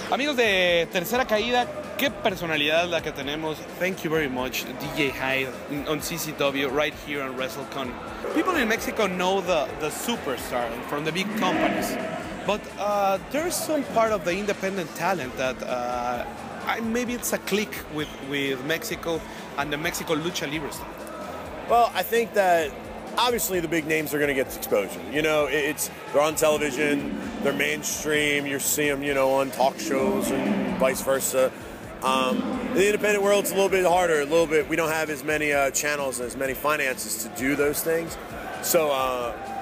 Amigos de Tercera Caída, qué personalidad la que tenemos. Thank you very much, DJ Hyde on CZW right here on WrestleCon. People in Mexico know the superstar from the big companies, but there's some part of the independent talent that maybe it's a click with Mexico and the Mexico Lucha Libre stuff. Well, I think that obviously the big names are going to get exposure. You know, they're on television, they're mainstream, you see them, you know, on talk shows and vice versa. The independent world's a little bit harder, we don't have as many channels and as many finances to do those things. So,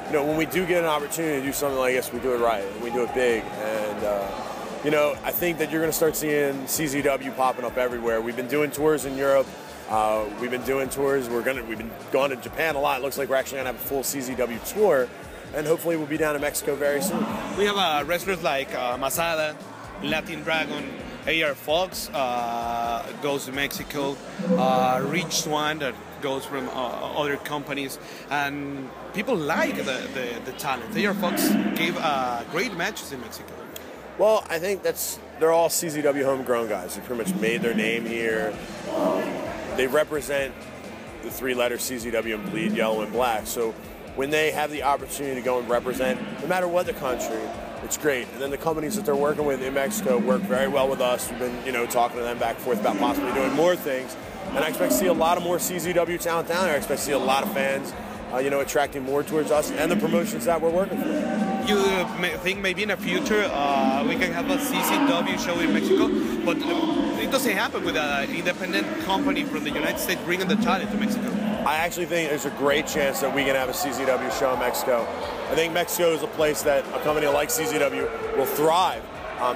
you know, when we do get an opportunity to do something like this, we do it right, and we do it big. And, you know, I think that you're going to start seeing CZW popping up everywhere. We've been doing tours in Europe. We've been doing tours. We've been going to Japan a lot. It looks like we're actually going to have a full CZW tour, and hopefully we'll be down in Mexico very soon. We have wrestlers like Masada, Latin Dragon, A.R. Fox goes to Mexico, Rich Swann that goes from other companies, and people like the talent. A.R. Fox gave great matches in Mexico. Well, I think they're all CZW homegrown guys. They pretty much made their name here. They represent the three letters CZW in bleed, yellow, and black. So when they have the opportunity to go and represent, no matter what the country, it's great. And then the companies that they're working with in Mexico work very well with us. We've been, you know, talking to them back and forth about possibly doing more things. And I expect to see a lot of more CZW talent down there. I expect to see a lot of fans, you know, attracting more towards us and the promotions that we're working for. You think maybe in the future we can have a CZW show in Mexico, but it doesn't happen with an independent company from the United States bringing the talent to Mexico. I actually think there's a great chance that we can have a CZW show in Mexico. I think Mexico is a place that a company like CZW will thrive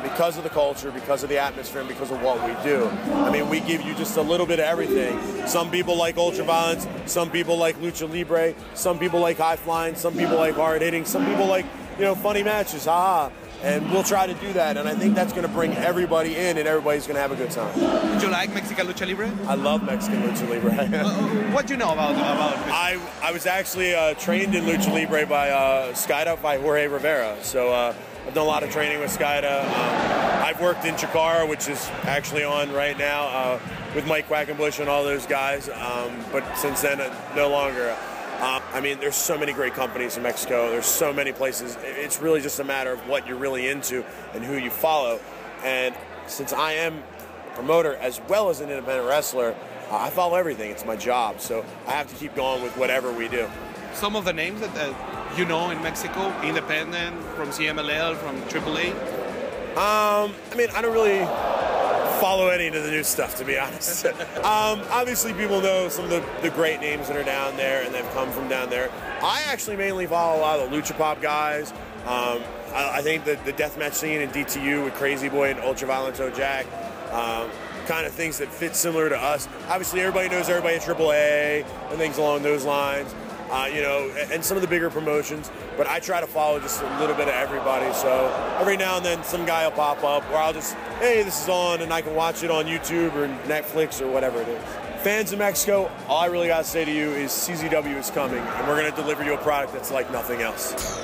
because of the culture, because of the atmosphere, and because of what we do. I mean, we give you just a little bit of everything. Some people like ultraviolence, some people like lucha libre, some people like high flying, some people like hard hitting, some people like, you know, funny matches, and we'll try to do that, and I think that's going to bring everybody in, and everybody's going to have a good time. Do you like Mexican Lucha Libre? I love Mexican Lucha Libre. What do you know about I was actually trained in Lucha Libre by Skyda, by Jorge Rivera, so I've done a lot of training with Skyda. I've worked in Chikara, which is actually on right now, with Mike Quackenbush and all those guys, but since then, no longer. I mean, there's so many great companies in Mexico. There's so many places. It's really just a matter of what you're really into and who you follow. And since I am a promoter as well as an independent wrestler, I follow everything. It's my job. So I have to keep going with whatever we do. Some of the names that you know in Mexico, independent, from CMLL, from AAA? I mean, I don't really follow any of the new stuff, to be honest. Obviously, people know some of the great names that are down there, and they've come from down there. I actually mainly follow a lot of the Lucha Pop guys. I think that the deathmatch scene in DTU with Crazy Boy and Ultraviolence Jack, kind of things that fit similar to us. Obviously, everybody knows everybody at AAA and things along those lines. You know, and some of the bigger promotions, but I try to follow just a little bit of everybody, so every now and then some guy will pop up, or I'll just, hey, this is on, and I can watch it on YouTube or Netflix or whatever it is. Fans in Mexico, all I really got to say to you is CZW is coming, and we're going to deliver you a product that's like nothing else.